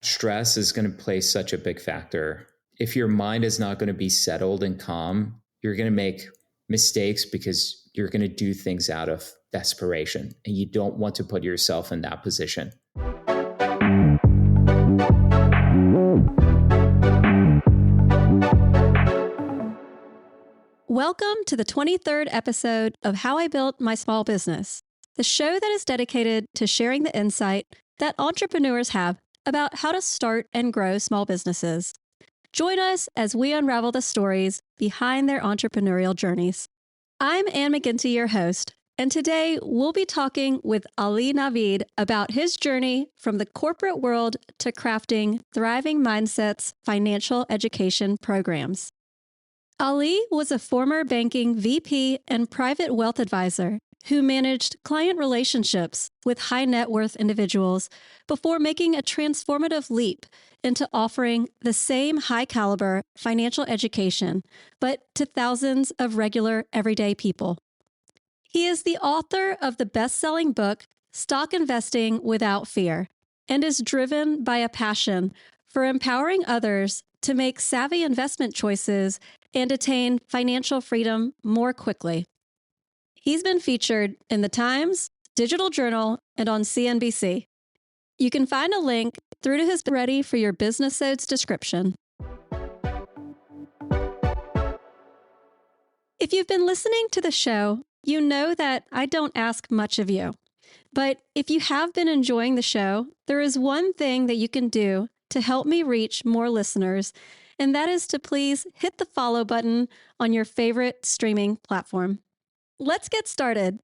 stress is going to play such a big factor. If your mind is not going to be settled and calm, you're going to make mistakes because you're going to do things out of desperation, and you don't want to put yourself in that position. Welcome to the 23rd episode of How I Built My Small Business, the show that is dedicated to sharing the insight that entrepreneurs have about how to start and grow small businesses. Join us as we unravel the stories behind their entrepreneurial journeys. I'm Anne McGinty, your host, and today we'll be talking with Ali Navid about his journey from the corporate world to crafting Thriving Mindset's financial education programs. Ali was a former banking VP and private wealth advisor who managed client relationships with high net worth individuals before making a transformative leap into offering the same high caliber financial education, but to thousands of regular, everyday people. He is the author of the best-selling book, Stock Investing Without Fear, and is driven by a passion for empowering others to make savvy investment choices and attain financial freedom more quickly. He's been featured in The Times, Digital Journal, and on CNBC. You can find a link through to his Ready for Your Business Notes description. If you've been listening to the show, you know that I don't ask much of you. But if you have been enjoying the show, there is one thing that you can do to help me reach more listeners, and that is to please hit the follow button on your favorite streaming platform. Let's get started.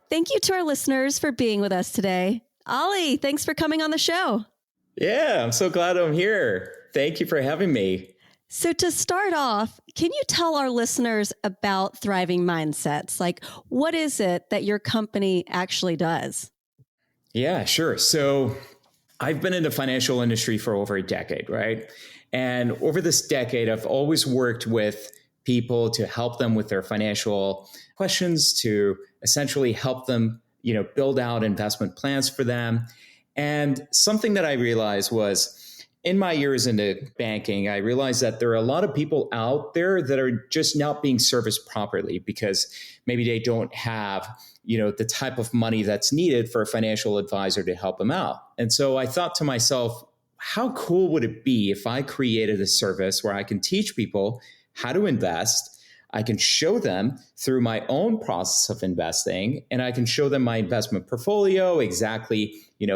Thank you to our listeners for being with us today. Ali, thanks for coming on the show. Yeah, I'm so glad I'm here. Thank you for having me. So to start off, can you tell our listeners about Thriving Mindsets? Like, what is it that your company actually does? Yeah, sure. So I've been in the financial industry for over a decade, right? And over this decade, I've always worked with people to help them with their financial questions, to essentially help them, build out investment plans for them. And something that I realized was in my years into banking, I realized that there are a lot of people out there that are just not being serviced properly because maybe they don't have the type of money that's needed for a financial advisor to help them out. And so I thought to myself, how cool would it be if I created a service where I can teach people how to invest? I can show them through my own process of investing, and I can show them my investment portfolio, exactly,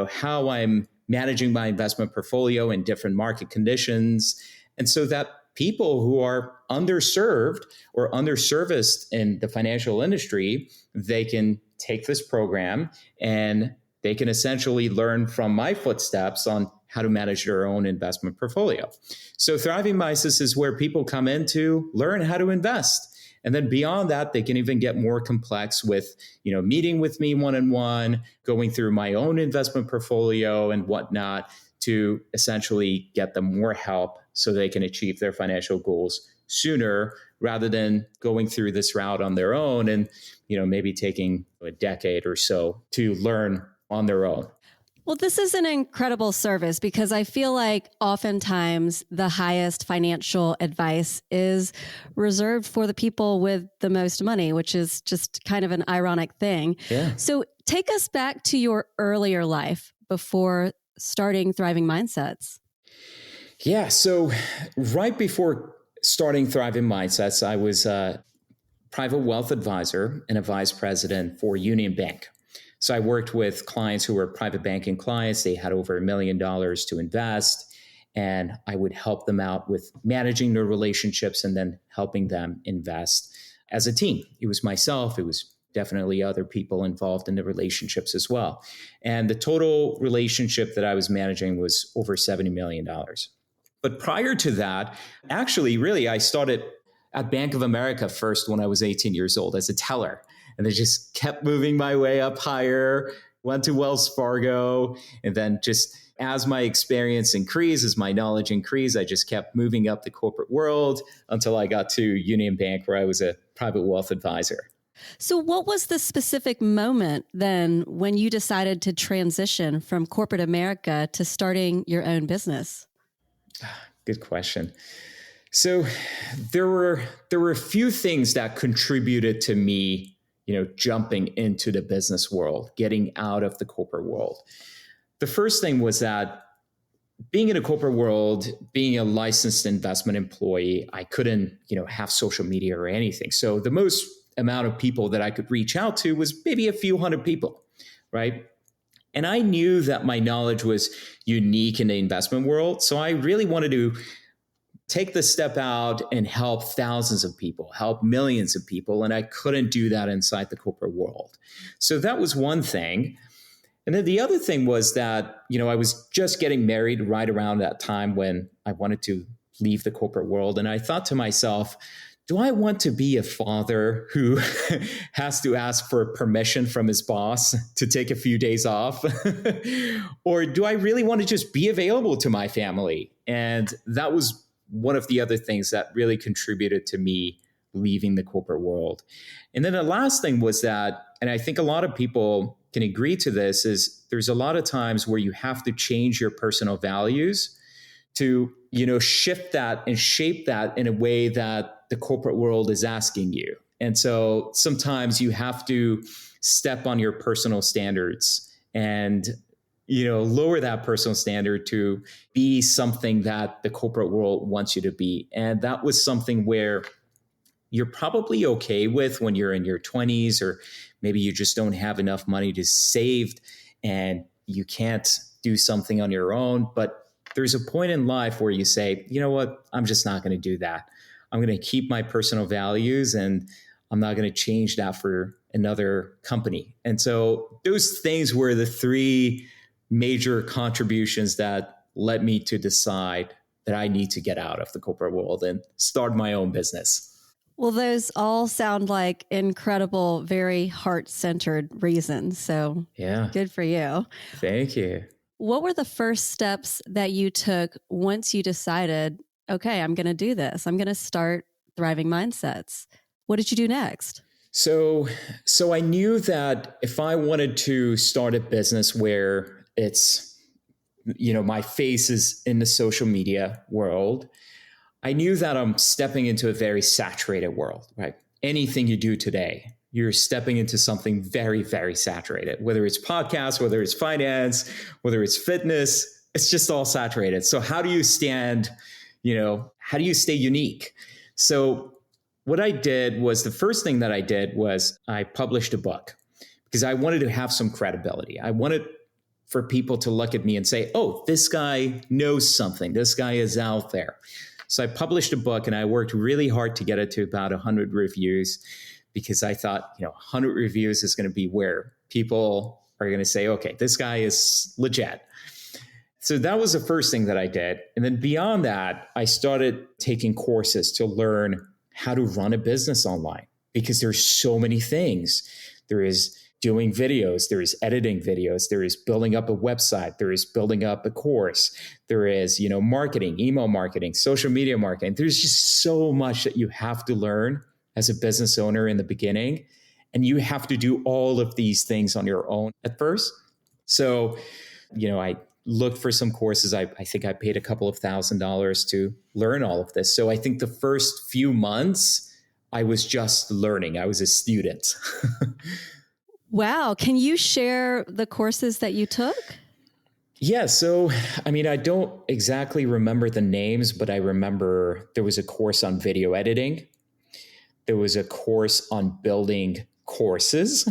how I'm managing my investment portfolio in different market conditions. And so that people who are underserved or underserviced in the financial industry, they can take this program and they can essentially learn from my footsteps on how to manage their own investment portfolio. So Thriving Mindsets is where people come in to learn how to invest. And then beyond that, they can even get more complex with, meeting with me one-on-one, going through my own investment portfolio and whatnot to essentially get them more help so they can achieve their financial goals sooner rather than going through this route on their own and, maybe taking a decade or so to learn on their own. Well, this is an incredible service because I feel like oftentimes the highest financial advice is reserved for the people with the most money, which is just kind of an ironic thing. Yeah. So take us back to your earlier life before starting Thriving Mindsets. Yeah. So right before starting Thriving Mindsets, I was a private wealth advisor and a vice president for Union Bank. So I worked with clients who were private banking clients. They had over $1 million to invest, and I would help them out with managing their relationships and then helping them invest as a team. It was myself. It was definitely other people involved in the relationships as well. And the total relationship that I was managing was over $70 million. But prior to that, actually, really, I started at Bank of America first when I was 18 years old as a teller. And I just kept moving my way up higher, went to Wells Fargo, and then just as my experience increased, as my knowledge increased, I just kept moving up the corporate world until I got to Union Bank, where I was a private wealth advisor. So, what was the specific moment then when you decided to transition from corporate America to starting your own business? Good question. So there were a few things that contributed to me, jumping into the business world, getting out of the corporate world. The first thing was that being in a corporate world, being a licensed investment employee, I couldn't, have social media or anything. So the most amount of people that I could reach out to was maybe a few hundred people, right? And I knew that my knowledge was unique in the investment world. So I really wanted to take the step out and help thousands of people, help millions of people. And I couldn't do that inside the corporate world. So that was one thing. And then the other thing was that, I was just getting married right around that time when I wanted to leave the corporate world. And I thought to myself, do I want to be a father who has to ask for permission from his boss to take a few days off? Or do I really want to just be available to my family? And that was one of the other things that really contributed to me leaving the corporate world. And then the last thing was that, and I think a lot of people can agree to this, is there's a lot of times where you have to change your personal values to, shift that and shape that in a way that the corporate world is asking you. And so sometimes you have to step on your personal standards and lower that personal standard to be something that the corporate world wants you to be. And that was something where you're probably okay with when you're in your 20s, or maybe you just don't have enough money to save and you can't do something on your own. But there's a point in life where you say, you know what, I'm just not going to do that. I'm going to keep my personal values and I'm not going to change that for another company. And so those things were the three major contributions that led me to decide that I need to get out of the corporate world and start my own business. Well, those all sound like incredible, very heart-centered reasons. So Yeah. good for you. Thank you. What were the first steps that you took once you decided, okay, I'm going to do this. I'm going to start Thriving Mindsets. What did you do next? So I knew that if I wanted to start a business where it's, my face is in the social media world, I knew that I'm stepping into a very saturated world, right? Anything you do today, you're stepping into something very, very saturated, whether it's podcasts, whether it's finance, whether it's fitness, it's just all saturated. So how do you stand, how do you stay unique? So what I did was, the first thing that I did was I published a book because I wanted to have some credibility. I wanted for people to look at me and say, oh, this guy knows something. This guy is out there. So I published a book and I worked really hard to get it to about 100 reviews because I thought, 100 reviews is going to be where people are going to say, okay, this guy is legit. So that was the first thing that I did. And then beyond that, I started taking courses to learn how to run a business online because there's so many things. There is doing videos, there is editing videos, there is building up a website, there is building up a course, there is, marketing, email marketing, social media marketing. There's just so much that you have to learn as a business owner in the beginning. And you have to do all of these things on your own at first. So, I looked for some courses. I think I paid a couple of $1,000s to learn all of this. So I think the first few months, I was just learning. I was a student. Wow. Can you share the courses that you took? Yeah. So, I don't exactly remember the names, but I remember there was a course on video editing. There was a course on building courses.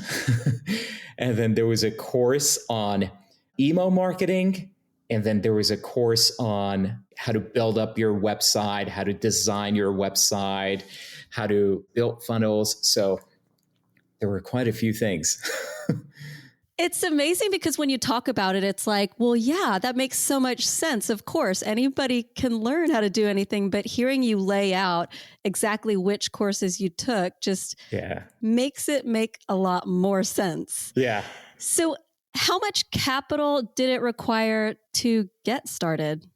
And then there was a course on email marketing. And then there was a course on how to build up your website, how to design your website, how to build funnels. So there were quite a few things. It's amazing because when you talk about it, it's like, well, yeah, that makes so much sense. Of course, anybody can learn how to do anything, but hearing you lay out exactly which courses you took just makes it make a lot more sense. Yeah. So how much capital did it require to get started?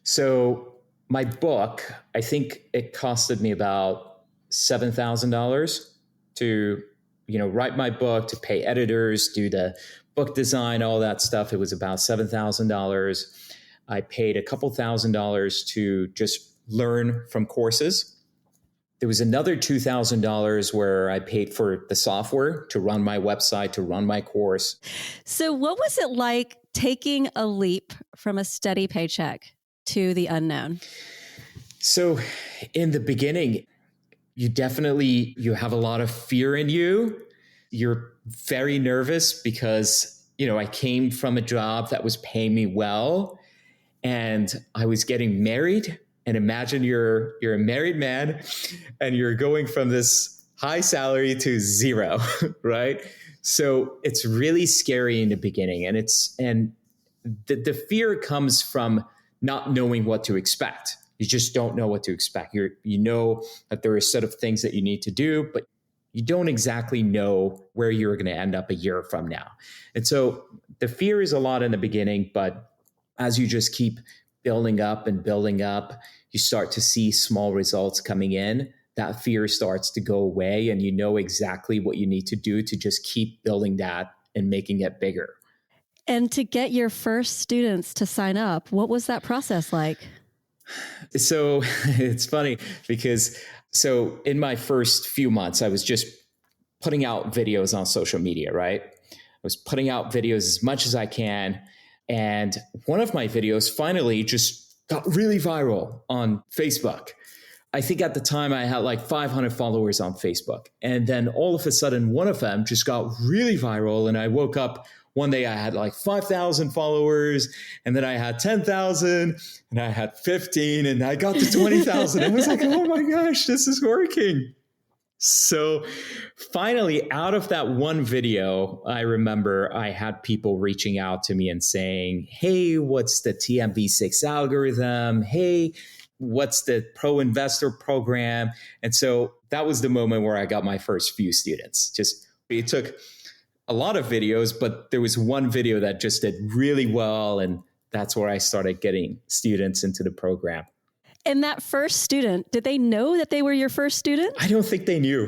So my book, I think it costed me about $7,000 to write my book, to pay editors, do the book design, all that stuff. It was about $7,000. I paid a couple $1,000s to just learn from courses. There was another $2,000 where I paid for the software to run my website, to run my course. So what was it like taking a leap from a steady paycheck to the unknown? So in the beginning, you have a lot of fear in you. You're very nervous because, I came from a job that was paying me well, and I was getting married. And imagine you're a married man and you're going from this high salary to zero, right? So it's really scary in the beginning. And the fear comes from not knowing what to expect. You just don't know what to expect. You know that there are a set of things that you need to do, but you don't exactly know where you're going to end up a year from now. And so the fear is a lot in the beginning, but as you just keep building up and building up, you start to see small results coming in. That fear starts to go away, and you know exactly what you need to do to just keep building that and making it bigger. And to get your first students to sign up, what was that process like? So it's funny because in my first few months, I was just putting out videos on social media, right? I was putting out videos as much as I can. And one of my videos finally just got really viral on Facebook. I think at the time I had like 500 followers on Facebook. And then all of a sudden, one of them just got really viral. And I woke up one day, I had like 5,000 followers, and then I had 10,000, and I had 15, and I got to 20,000. I was like, oh my gosh, this is working. So finally, out of that one video, I remember I had people reaching out to me and saying, hey, what's the TMV6 algorithm? Hey, what's the Pro Investor program? And so that was the moment where I got my first few students. It took a lot of videos, but there was one video that just did really well. And that's where I started getting students into the program. And that first student, did they know that they were your first student? I don't think they knew.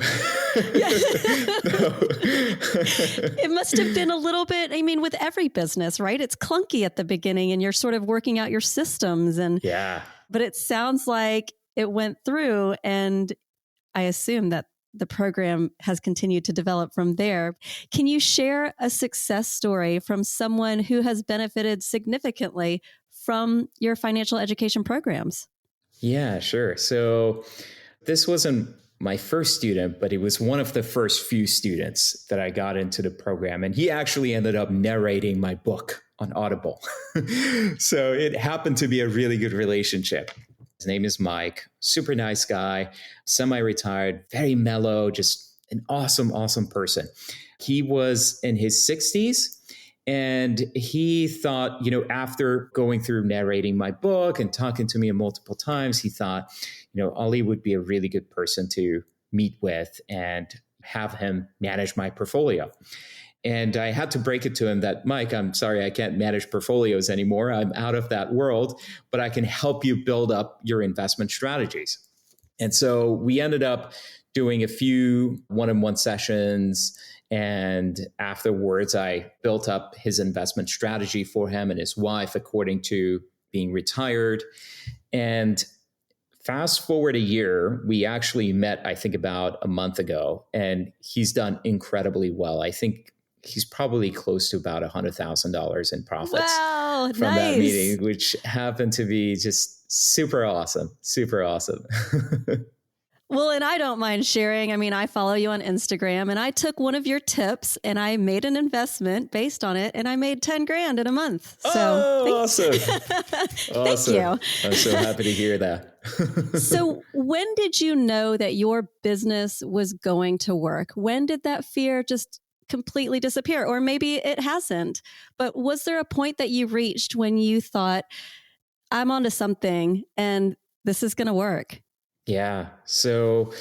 It must have been a little bit, with every business, right? It's clunky at the beginning and you're sort of working out your systems. Yeah. But it sounds like it went through, and I assume that the program has continued to develop from there. Can you share a success story from someone who has benefited significantly from your financial education programs? Yeah, sure. So this wasn't my first student, but he was one of the first few students that I got into the program. And he actually ended up narrating my book on Audible. So it happened to be a really good relationship. His name is Mike, super nice guy, semi-retired, very mellow, just an awesome, awesome person. He was in his 60s. And he thought, after going through narrating my book and talking to me multiple times, he thought, Ali would be a really good person to meet with and have him manage my portfolio. And I had to break it to him that, Mike, I'm sorry, I can't manage portfolios anymore. I'm out of that world, but I can help you build up your investment strategies. And so we ended up doing a few one-on-one sessions. And afterwards, I built up his investment strategy for him and his wife according to being retired. And fast forward a year, we actually met, I think, about a month ago, and he's done incredibly well. I think he's probably close to about $100,000 in profits from that meeting, which happened to be just super awesome, super awesome. Well, and I don't mind sharing. I follow you on Instagram, and I took one of your tips and I made an investment based on it, and I made 10 grand in a month. So awesome. Thank you. I'm so happy to hear that. So when did you know that your business was going to work? When did that fear just completely disappear? Or maybe it hasn't, but was there a point that you reached when you thought, I'm onto something and this is going to work? Yeah. So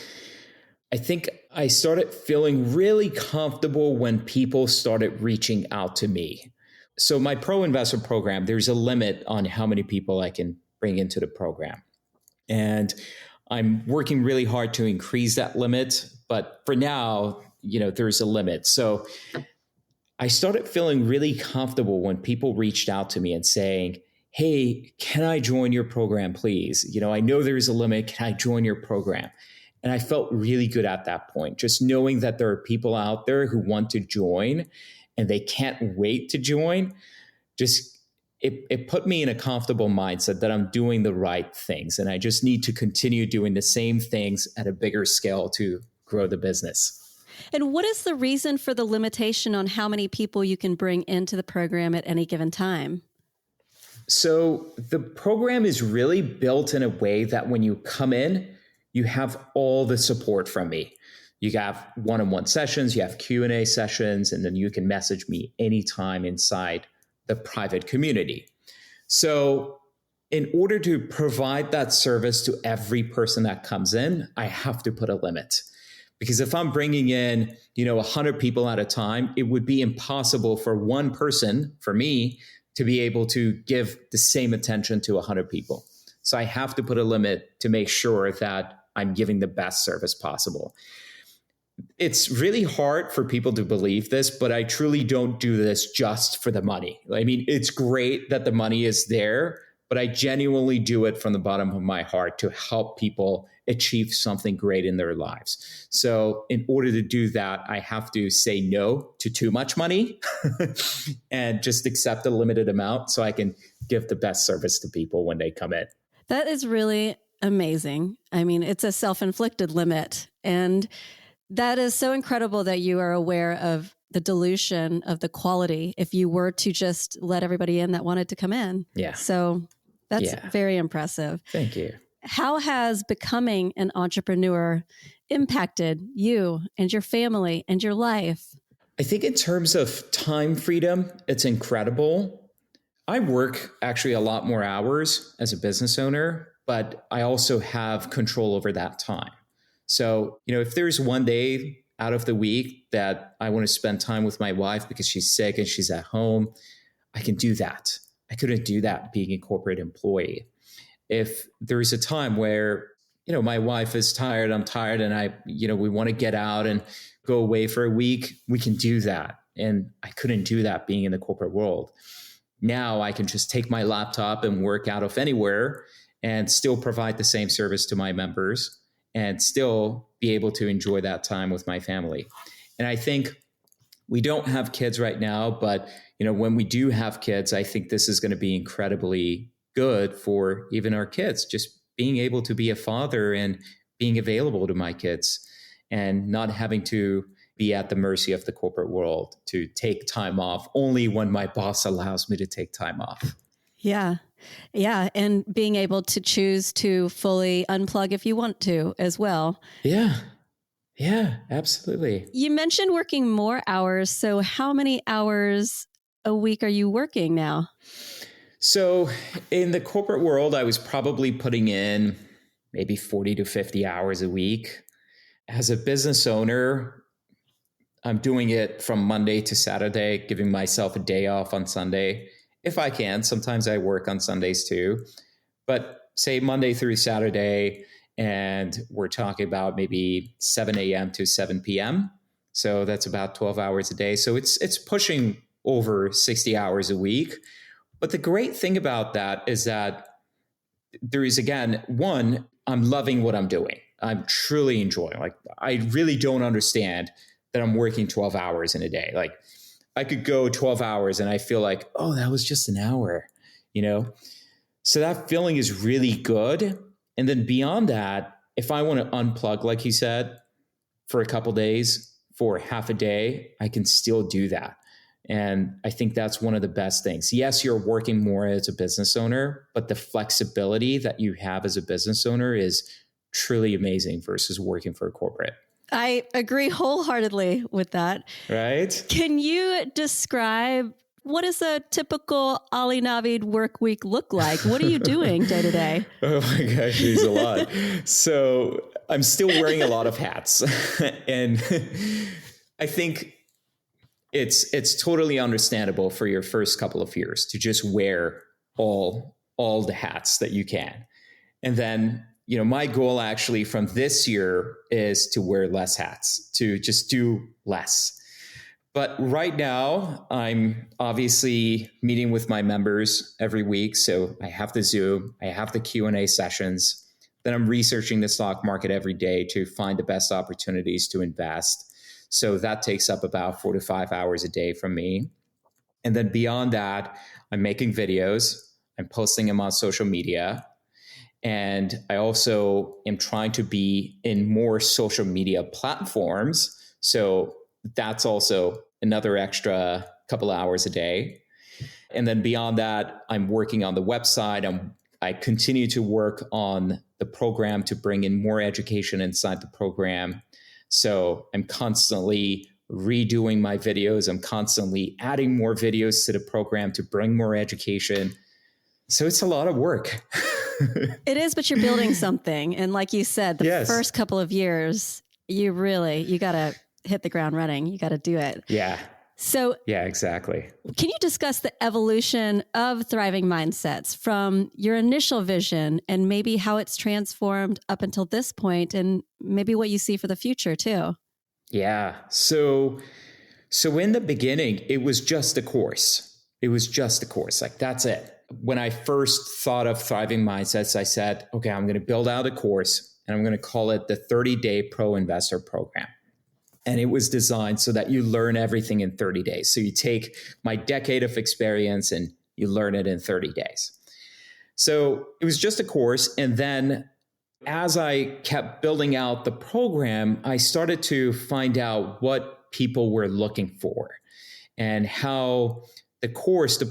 I think I started feeling really comfortable when people started reaching out to me. So my Pro Investor program, there's a limit on how many people I can bring into the program. And I'm working really hard to increase that limit. But for now, there's a limit. So I started feeling really comfortable when people reached out to me and saying, hey, can I join your program, please? I know there's a limit. Can I join your program? And I felt really good at that point, just knowing that there are people out there who want to join and they can't wait to join. Just it put me in a comfortable mindset that I'm doing the right things. And I just need to continue doing the same things at a bigger scale to grow the business. And what is the reason for the limitation on how many people you can bring into the program at any given time? So the program is really built in a way that when you come in, you have all the support from me. You have one-on-one sessions, you have Q&A sessions, and then you can message me anytime inside the private community. So in order to provide that service to every person that comes in, I have to put a limit. Because if I'm bringing in, 100 people at a time, it would be impossible for one person, for me, to be able to give the same attention to 100 people. So I have to put a limit to make sure that I'm giving the best service possible. It's really hard for people to believe this, but I truly don't do this just for the money. I mean, it's great that the money is there, but I genuinely do it from the bottom of my heart to help people achieve something great in their lives. So in order to do that, I have to say no to too much money and just accept a limited amount so I can give the best service to people when they come in. That is really amazing. I mean, it's a self-inflicted limit. And that is so incredible that you are aware of the dilution of the quality if you were to just let everybody in that wanted to come in. Yeah. So that's very impressive. Thank you. How has becoming an entrepreneur impacted you and your family and your life? I think in terms of time freedom, it's incredible. I work actually a lot more hours as a business owner, but I also have control over that time. So, if there's one day out of the week that I want to spend time with my wife because she's sick and she's at home, I can do that. I couldn't do that being a corporate employee. If there's a time where, my wife is tired, I'm tired, and we want to get out and go away for a week, we can do that. And I couldn't do that being in the corporate world. Now I can just take my laptop and work out of anywhere and still provide the same service to my members and still be able to enjoy that time with my family. And I think we don't have kids right now, but when we do have kids, I think this is going to be incredibly good for even our kids, just being able to be a father and being available to my kids and not having to be at the mercy of the corporate world to take time off only when my boss allows me to take time off. Yeah. Yeah. And being able to choose to fully unplug if you want to as well. Yeah. Yeah, absolutely. You mentioned working more hours. So how many hours a week are you working now? So in the corporate world, I was probably putting in maybe 40 to 50 hours a week. As a business owner, I'm doing it from Monday to Saturday, giving myself a day off on Sunday. If I can, sometimes I work on Sundays too, but say Monday through Saturday, and we're talking about maybe 7 a.m. to 7 p.m. So that's about 12 hours a day. So it's pushing over 60 hours a week. But the great thing about that is that there is, again, one, I'm loving what I'm doing. I'm truly enjoying. Like, I really don't understand that I'm working 12 hours in a day. Like, I could go 12 hours and I feel like, oh, that was just an hour, So that feeling is really good. And then beyond that, if I want to unplug, like you said, for a couple days, for half a day, I can still do that. And I think that's one of the best things. Yes, you're working more as a business owner, but the flexibility that you have as a business owner is truly amazing versus working for a corporate. I agree wholeheartedly with that. Right? Can you describe what does a typical Ali Navid work week look like? What are you doing day to day? Oh my gosh, there's a lot. So I'm still wearing a lot of hats. And I think it's totally understandable for your first couple of years to just wear all the hats that you can. And then my goal actually from this year is to wear less hats, to just do less. But right now, I'm obviously meeting with my members every week. So I have the Zoom, I have the Q&A sessions. Then I'm researching the stock market every day to find the best opportunities to invest. So that takes up about 4 to 5 hours a day from me. And then beyond that, I'm making videos, I'm posting them on social media. And I also am trying to be in more social media platforms. So that's also another extra couple hours a day. And then beyond that, I'm working on the website. I continue to work on the program to bring in more education inside the program. So I'm constantly redoing my videos. I'm constantly adding more videos to the program to bring more education. So it's a lot of work. It is, but you're building something. And like you said, the first couple of years, you got to hit the ground running. You got to do it. Yeah. So, yeah, exactly. Can you discuss the evolution of Thriving Mindsets from your initial vision and maybe how it's transformed up until this point and maybe what you see for the future too? Yeah. So in the beginning, it was just a course. Like that's it. When I first thought of Thriving Mindsets, I said, okay, I'm going to build out a course and I'm going to call it the 30-Day Pro Investor Program. And it was designed so that you learn everything in 30 days. So you take my decade of experience and you learn it in 30 days. So it was just a course. And then as I kept building out the program, I started to find out what people were looking for and how the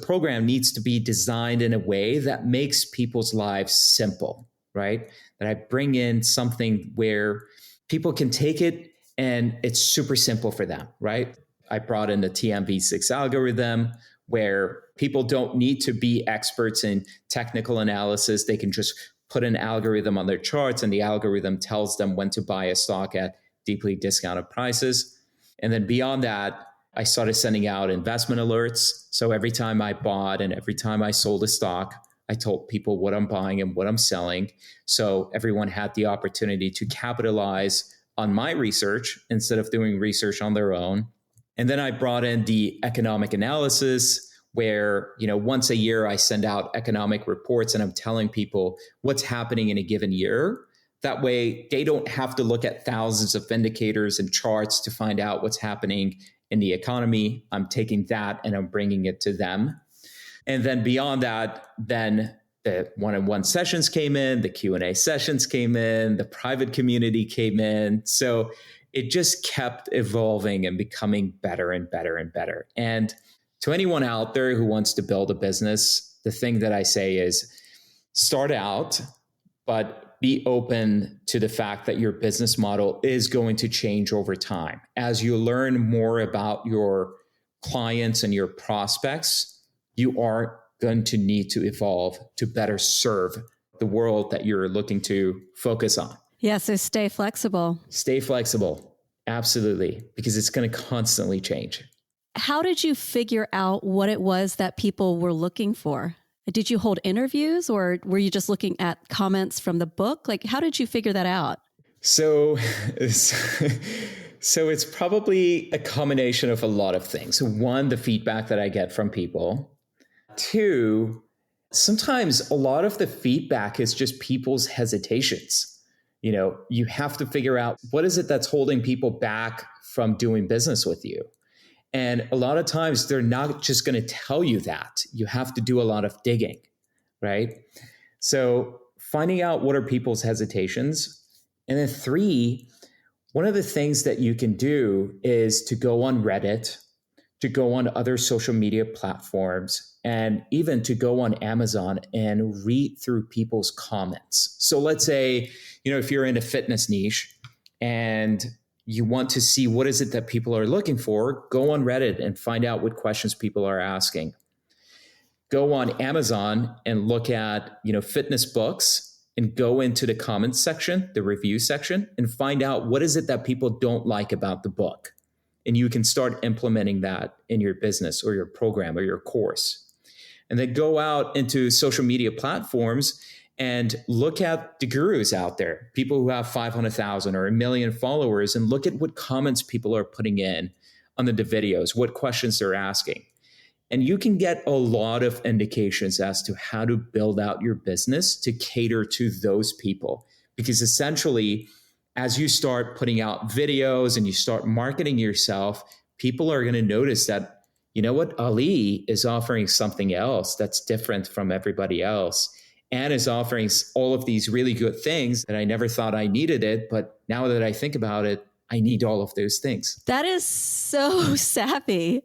program needs to be designed in a way that makes people's lives simple, right? That I bring in something where people can take it and it's super simple for them, right? I brought in the TMV6 algorithm where people don't need to be experts in technical analysis. They can just put an algorithm on their charts and the algorithm tells them when to buy a stock at deeply discounted prices. And then beyond that, I started sending out investment alerts. So every time I bought and every time I sold a stock, I told people what I'm buying and what I'm selling. So everyone had the opportunity to capitalize on my research instead of doing research on their own. And then I brought in the economic analysis where, once a year I send out economic reports and I'm telling people what's happening in a given year. That way they don't have to look at thousands of indicators and charts to find out what's happening in the economy. I'm taking that and I'm bringing it to them. And then beyond that, then the one-on-one sessions came in, the Q&A sessions came in, the private community came in. So it just kept evolving and becoming better and better and better. And to anyone out there who wants to build a business, the thing that I say is start out, but be open to the fact that your business model is going to change over time. As you learn more about your clients and your prospects, you are going to need to evolve to better serve the world that you're looking to focus on. Yeah, so stay flexible. Stay flexible. Absolutely. Because it's going to constantly change. How did you figure out what it was that people were looking for? Did you hold interviews or were you just looking at comments from the book? Like, how did you figure that out? So it's probably a combination of a lot of things. One, the feedback that I get from people. Two, sometimes a lot of the feedback is just people's hesitations. You have to figure out what is it that's holding people back from doing business with you. And a lot of times they're not just going to tell you that. You have to do a lot of digging, right? So finding out what are people's hesitations. And then three, one of the things that you can do is to go on Reddit, to go on other social media platforms, and even to go on Amazon and read through people's comments. So let's say, if you're in a fitness niche and you want to see what is it that people are looking for, go on Reddit and find out what questions people are asking. Go on Amazon and look at, fitness books and go into the comments section, the review section, and find out what is it that people don't like about the book. And you can start implementing that in your business or your program or your course. And then go out into social media platforms and look at the gurus out there, people who have 500,000 or a million followers, and look at what comments people are putting in on the videos, what questions they're asking. And you can get a lot of indications as to how to build out your business to cater to those people. Because essentially, as you start putting out videos and you start marketing yourself, people are going to notice that, you know what, Ali is offering something else that's different from everybody else and is offering all of these really good things that I never thought I needed it. But now that I think about it, I need all of those things. That is so savvy.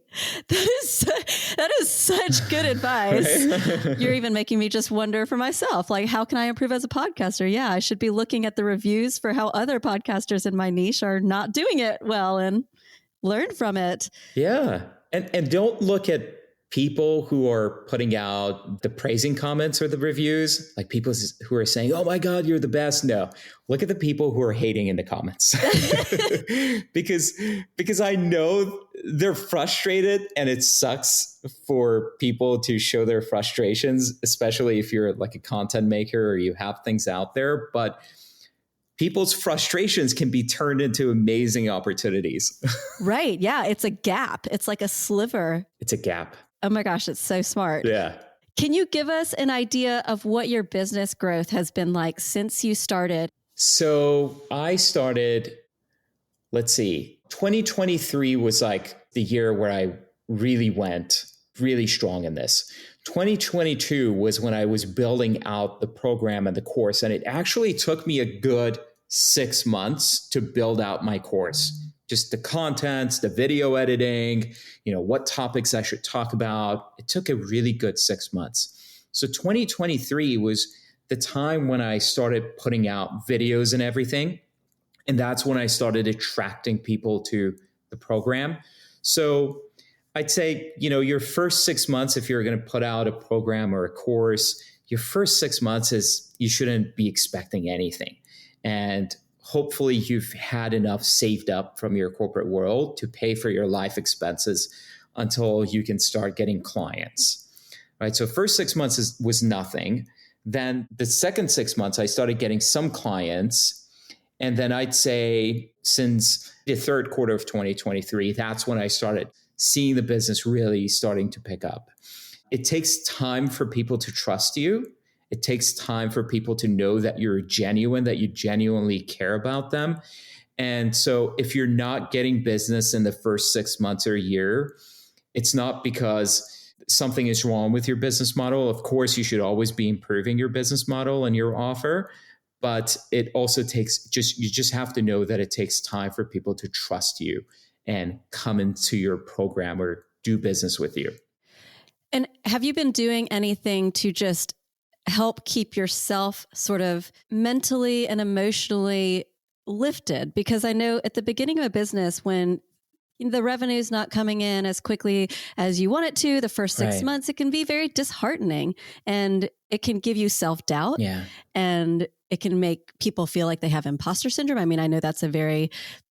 That is such good advice. Right? You're even making me just wonder for myself, like, how can I improve as a podcaster? Yeah, I should be looking at the reviews for how other podcasters in my niche are not doing it well and learn from it. Yeah. And don't look at people who are putting out the praising comments or the reviews, like people who are saying, oh my God, you're the best. No, look at the people who are hating in the comments because I know they're frustrated and it sucks for people to show their frustrations, especially if you're like a content maker or you have things out there. But people's frustrations can be turned into amazing opportunities. Right. Yeah. It's a gap. It's like a sliver. It's a gap. Oh my gosh, it's so smart. Yeah. Can you give us an idea of what your business growth has been like since you started? So I started, 2023 was like the year where I really went really strong in this. 2022 was when I was building out the program and the course, and it actually took me a good 6 months to build out my course. Just the contents, the video editing, what topics I should talk about. It took a really good 6 months. So 2023 was the time when I started putting out videos and everything. And that's when I started attracting people to the program. So I'd say, your first 6 months, if you're going to put out a program or a course, your first 6 months you shouldn't be expecting anything. And hopefully you've had enough saved up from your corporate world to pay for your life expenses until you can start getting clients, right? So first 6 months was nothing. Then the second 6 months, I started getting some clients. And then I'd say since the third quarter of 2023, that's when I started seeing the business really starting to pick up. It takes time for people to trust you. It takes time for people to know that you're genuine, that you genuinely care about them. And so if you're not getting business in the first 6 months or a year, it's not because something is wrong with your business model. Of course, you should always be improving your business model and your offer. But it also takes you just have to know that it takes time for people to trust you and come into your program or do business with you. And have you been doing anything to just help keep yourself sort of mentally and emotionally lifted? Because I know at the beginning of a business, when the revenue's not coming in as quickly as you want it to, the first 6 months, it can be very disheartening and it can give you self-doubt. Yeah. And it can make people feel like they have imposter syndrome. I mean, I know that's a very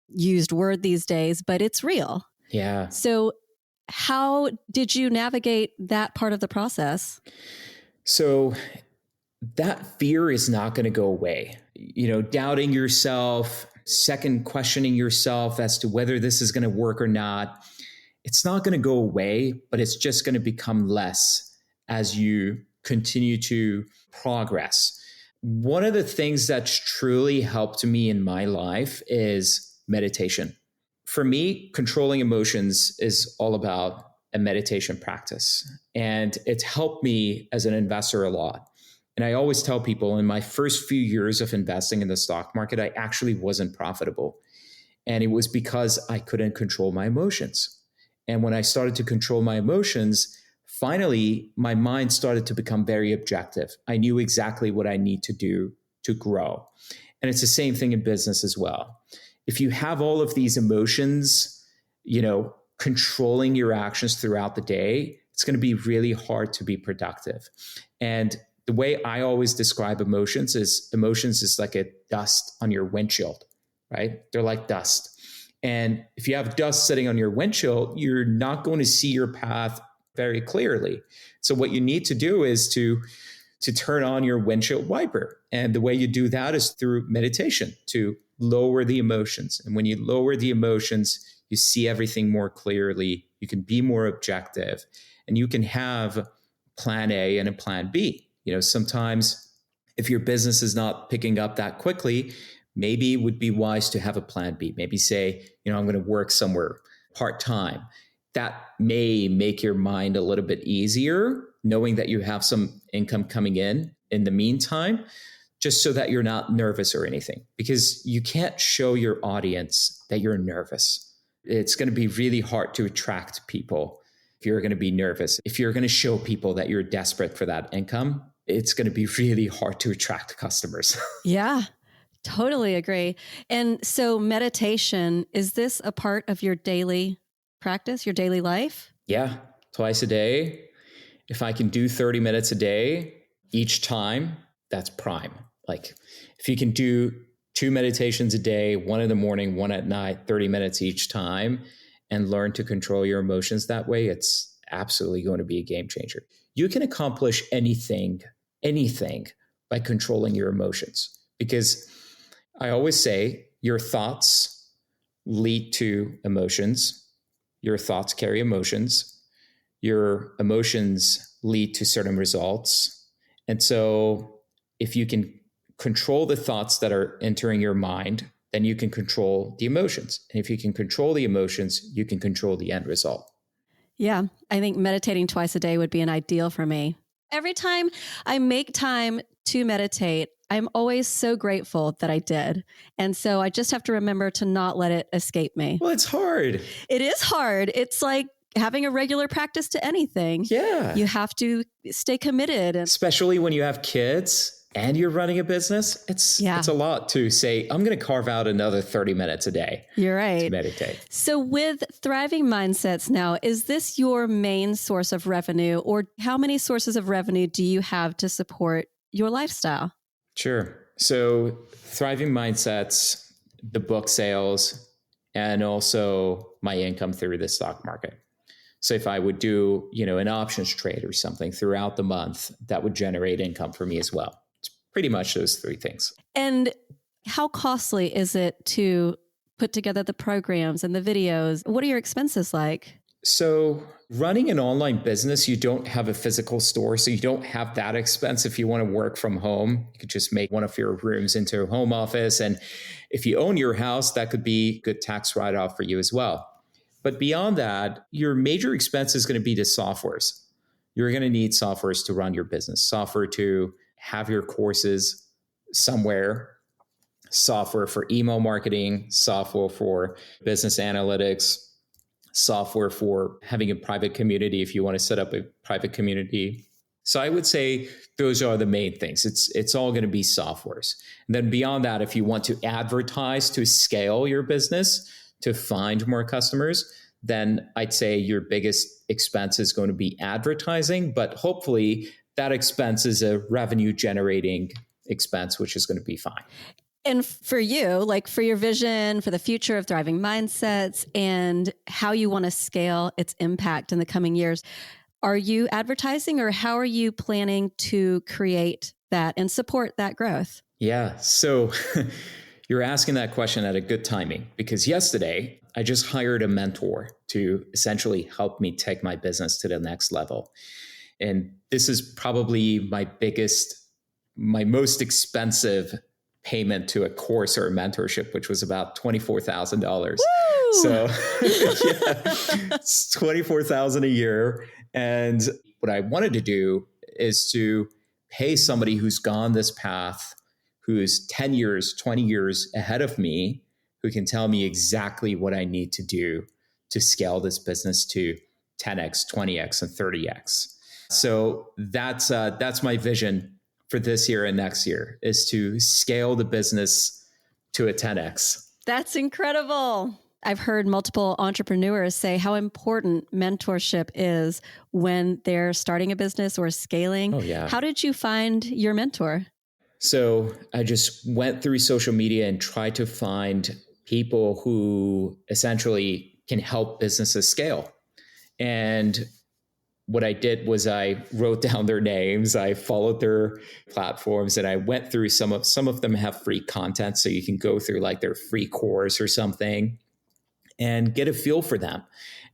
used word these days, but it's real. Yeah. So how did you navigate that part of the process? So that fear is not going to go away. Doubting yourself, second questioning yourself as to whether this is going to work or not. It's not going to go away, but it's just going to become less as you continue to progress. One of the things that's truly helped me in my life is meditation. For me, controlling emotions is all about a meditation practice. And it's helped me as an investor a lot. And I always tell people in my first few years of investing in the stock market, I actually wasn't profitable. And it was because I couldn't control my emotions. And when I started to control my emotions, finally, my mind started to become very objective. I knew exactly what I need to do to grow. And it's the same thing in business as well. If you have all of these emotions, controlling your actions throughout the day, it's going to be really hard to be productive. And the way I always describe emotions is like a dust on your windshield, right? They're like dust. And if you have dust sitting on your windshield, you're not going to see your path very clearly. So what you need to do is to to turn on your windshield wiper. And the way you do that is through meditation to lower the emotions. And when you lower the emotions, you see everything more clearly. You can be more objective, and you can have plan A and a plan B. Sometimes if your business is not picking up that quickly, maybe it would be wise to have a plan B. Maybe say, I'm going to work somewhere part-time. That may make your mind a little bit easier, knowing that you have some income coming in the meantime, just so that you're not nervous or anything, because you can't show your audience that you're nervous. It's going to be really hard to attract people if you're going to be nervous. If you're going to show people that you're desperate for that income, it's going to be really hard to attract customers. Yeah, totally agree. And so meditation, is this a part of your daily practice, your daily life? Yeah, twice a day. If I can do 30 minutes a day each time, that's prime. Like if you can do 2 meditations a day, one in the morning, one at night, 30 minutes each time, and learn to control your emotions that way, it's absolutely going to be a game changer. You can accomplish anything by controlling your emotions, because I always say your thoughts lead to emotions. Your thoughts carry emotions. Your emotions lead to certain results. And so if you can control the thoughts that are entering your mind, then you can control the emotions. And if you can control the emotions, you can control the end result. Yeah, I think meditating twice a day would be an ideal for me. Every time I make time to meditate, I'm always so grateful that I did. And so I just have to remember to not let it escape me. Well, it's hard. It is hard. It's like having a regular practice to anything. Yeah. You have to stay committed. Especially when you have kids and you're running a business, it's a lot to say, I'm going to carve out another 30 minutes a day. You're right. To meditate. So with Thriving Mindsets now, is this your main source of revenue, or how many sources of revenue do you have to support your lifestyle? Sure. So Thriving Mindsets, the book sales, and also my income through the stock market. So if I would do, an options trade or something throughout the month, that would generate income for me as well. It's pretty much those three things. And how costly is it to put together the programs and the videos? What are your expenses like? So running an online business, you don't have a physical store, so you don't have that expense. If you want to work from home, you could just make one of your rooms into a home office. And if you own your house, that could be a good tax write-off for you as well. But beyond that, your major expense is going to be the softwares. You're going to need softwares to run your business, software to have your courses somewhere, software for email marketing, software for business analytics, software for having a private community if you want to set up a private community. So I would say those are the main things. It's all going to be softwares. And then beyond that, if you want to advertise to scale your business, to find more customers, then I'd say your biggest expense is going to be advertising, but hopefully that expense is a revenue generating expense, which is going to be fine. And for you, like for your vision for the future of Thriving Mindsets and how you want to scale its impact in the coming years, are you advertising, or how are you planning to create that and support that growth? Yeah. So you're asking that question at a good timing, because yesterday I just hired a mentor to essentially help me take my business to the next level. And this is probably my most expensive payment to a course or a mentorship, which was about $24,000. So it's $24,000 a year. And what I wanted to do is to pay somebody who's gone this path, who's 10 years, 20 years ahead of me, who can tell me exactly what I need to do to scale this business to 10x, 20x, and 30x. So that's my vision for this year and next year, is to scale the business to a 10x. That's incredible. I've heard multiple entrepreneurs say how important mentorship is when they're starting a business or scaling. Oh, yeah. How did you find your mentor? So I just went through social media and tried to find people who essentially can help businesses scale. And what I did was I wrote down their names, I followed their platforms, and I went through some of them have free content. So you can go through like their free course or something and get a feel for them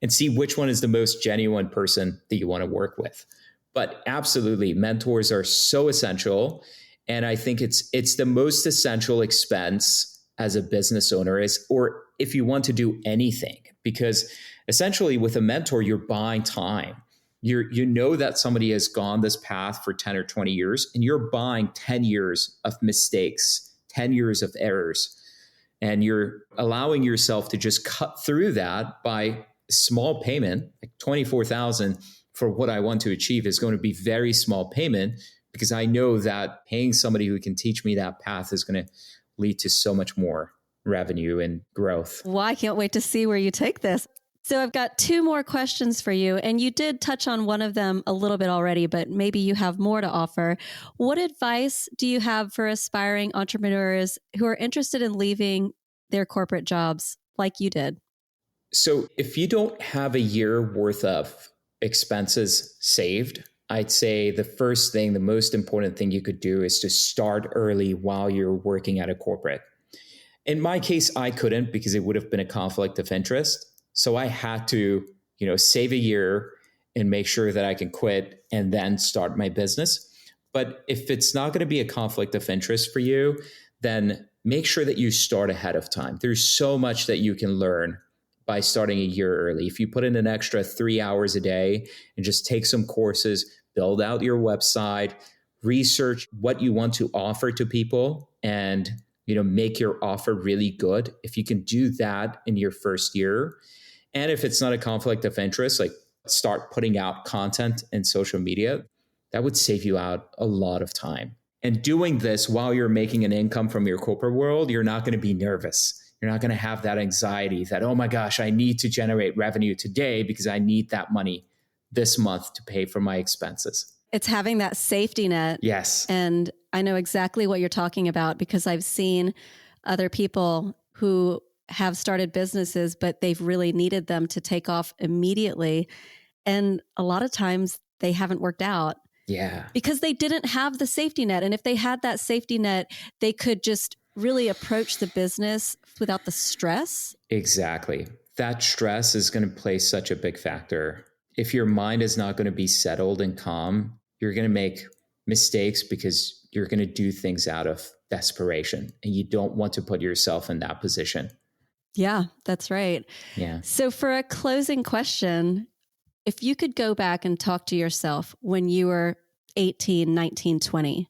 and see which one is the most genuine person that you want to work with. But absolutely, mentors are so essential. And I think it's the most essential expense as a business owner is, or if you want to do anything, because essentially with a mentor, you're buying time. You know that somebody has gone this path for 10 or 20 years, and you're buying 10 years of mistakes, 10 years of errors. And you're allowing yourself to just cut through that by small payment, like 24,000 for what I want to achieve is going to be very small payment, because I know that paying somebody who can teach me that path is going to lead to so much more revenue and growth. Well, I can't wait to see where you take this. So I've got two more questions for you, and you did touch on one of them a little bit already, but maybe you have more to offer. What advice do you have for aspiring entrepreneurs who are interested in leaving their corporate jobs like you did? So if you don't have a year worth of expenses saved, I'd say the first thing, the most important thing you could do is to start early while you're working at a corporate. In my case, I couldn't because it would have been a conflict of interest. So I had to, save a year and make sure that I can quit and then start my business. But if it's not going to be a conflict of interest for you, then make sure that you start ahead of time. There's so much that you can learn by starting a year early. If you put in an extra 3 hours a day and just take some courses, build out your website, research what you want to offer to people, and make your offer really good. If you can do that in your first year, and if it's not a conflict of interest, like start putting out content in social media, that would save you out a lot of time. And doing this while you're making an income from your corporate world, you're not going to be nervous. You're not going to have that anxiety that, oh my gosh, I need to generate revenue today because I need that money this month to pay for my expenses. It's having that safety net. Yes. And I know exactly what you're talking about because I've seen other people who have started businesses, but they've really needed them to take off immediately. And a lot of times they haven't worked out. Yeah. Because they didn't have the safety net. And if they had that safety net, they could just really approach the business without the stress. Exactly. That stress is going to play such a big factor. If your mind is not going to be settled and calm, you're going to make mistakes because you're going to do things out of desperation, and you don't want to put yourself in that position. Yeah, that's right. Yeah. So for a closing question, if you could go back and talk to yourself when you were 18, 19, 20,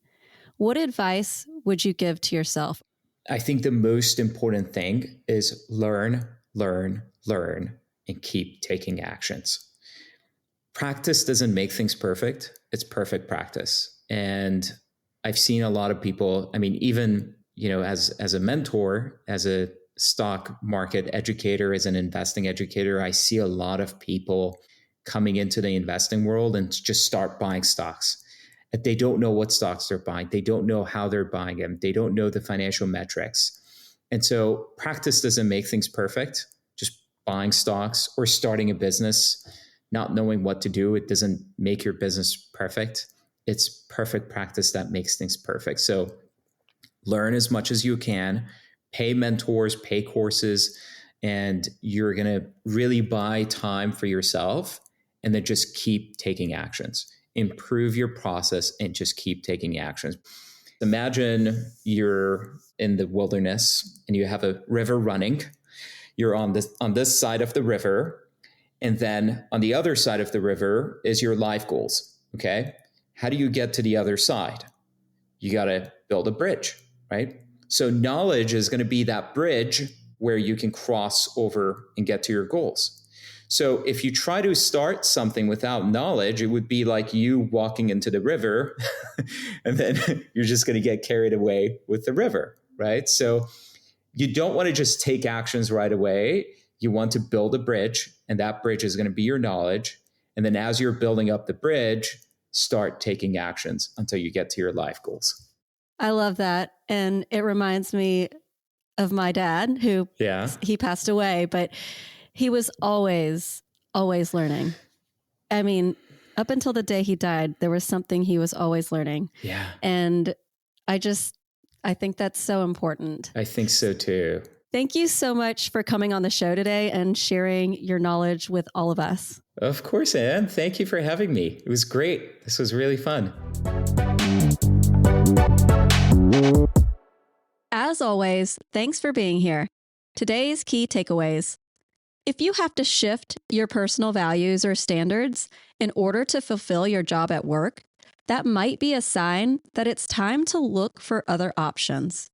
what advice would you give to yourself? I think the most important thing is learn, learn, learn, and keep taking actions. Practice doesn't make things perfect. It's perfect practice. And I've seen a lot of people, even, as a mentor, as a stock market educator, as an investing educator, I see a lot of people coming into the investing world and just start buying stocks. They don't know what stocks they're buying. They don't know how they're buying them. They don't know the financial metrics. And so practice doesn't make things perfect. Just buying stocks or starting a business, not knowing what to do, it doesn't make your business perfect. It's perfect practice that makes things perfect. So learn as much as you can, pay mentors, pay courses, and you're going to really buy time for yourself, and then just keep taking actions. Improve your process and just keep taking actions. Imagine you're in the wilderness and you have a river running. You're on this side of the river, and then on the other side of the river is your life goals. Okay. How do you get to the other side? You got to build a bridge, right? So knowledge is going to be that bridge where you can cross over and get to your goals. So if you try to start something without knowledge, it would be like you walking into the river and then you're just going to get carried away with the river, right? So you don't want to just take actions right away. You want to build a bridge, and that bridge is going to be your knowledge. And then as you're building up the bridge, start taking actions until you get to your life goals. I love that. And it reminds me of my dad, who he passed away, but he was always learning. Up until the day he died, there was something he was always learning. Yeah. And I think that's so important. I think so too. Thank you so much for coming on the show today and sharing your knowledge with all of us. Of course, Anne. Thank you for having me. It was great. This was really fun. As always, thanks for being here. Today's key takeaways. If you have to shift your personal values or standards in order to fulfill your job at work, that might be a sign that it's time to look for other options.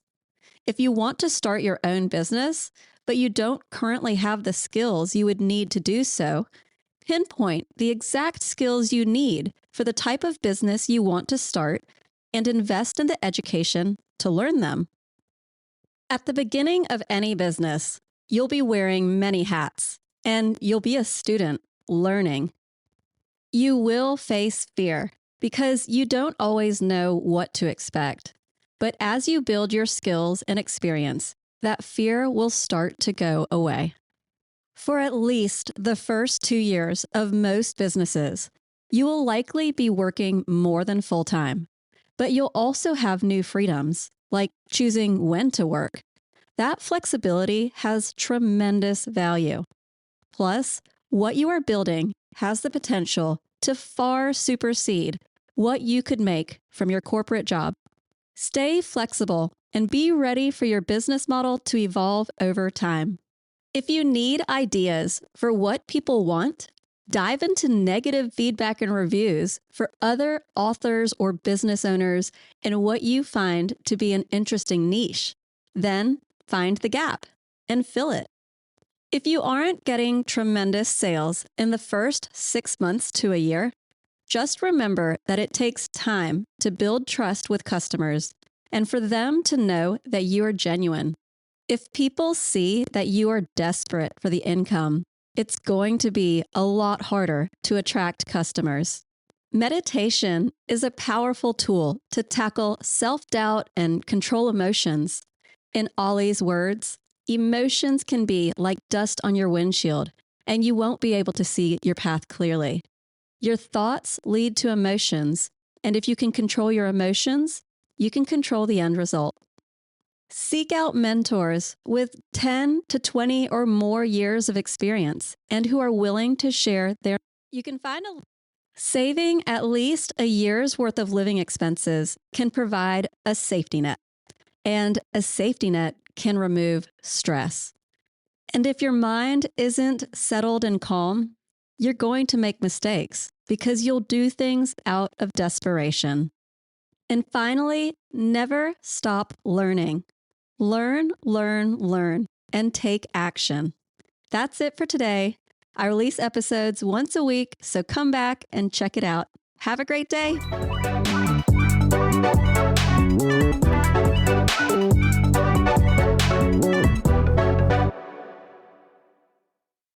If you want to start your own business, but you don't currently have the skills you would need to do so, pinpoint the exact skills you need for the type of business you want to start and invest in the education to learn them. At the beginning of any business, you'll be wearing many hats, and you'll be a student learning. You will face fear because you don't always know what to expect. But as you build your skills and experience, that fear will start to go away. For at least the first 2 years of most businesses, you will likely be working more than full-time, but you'll also have new freedoms, like choosing when to work. That flexibility has tremendous value. Plus, what you are building has the potential to far supersede what you could make from your corporate job. Stay flexible and be ready for your business model to evolve over time. If you need ideas for what people want, dive into negative feedback and reviews for other authors or business owners and what you find to be an interesting niche. Then find the gap and fill it. If you aren't getting tremendous sales in the first 6 months to a year, just remember that it takes time to build trust with customers and for them to know that you are genuine. If people see that you are desperate for the income, it's going to be a lot harder to attract customers. Meditation is a powerful tool to tackle self-doubt and control emotions. In Ollie's words, emotions can be like dust on your windshield, and you won't be able to see your path clearly. Your thoughts lead to emotions, and if you can control your emotions, you can control the end result. Seek out mentors with 10 to 20 or more years of experience and who are willing to share their. You can find saving at least a year's worth of living expenses can provide a safety net, and a safety net can remove stress. And if your mind isn't settled and calm, you're going to make mistakes because you'll do things out of desperation. And finally, never stop learning. Learn, learn, learn, and take action. That's it for today. I release episodes once a week, so come back and check it out. Have a great day.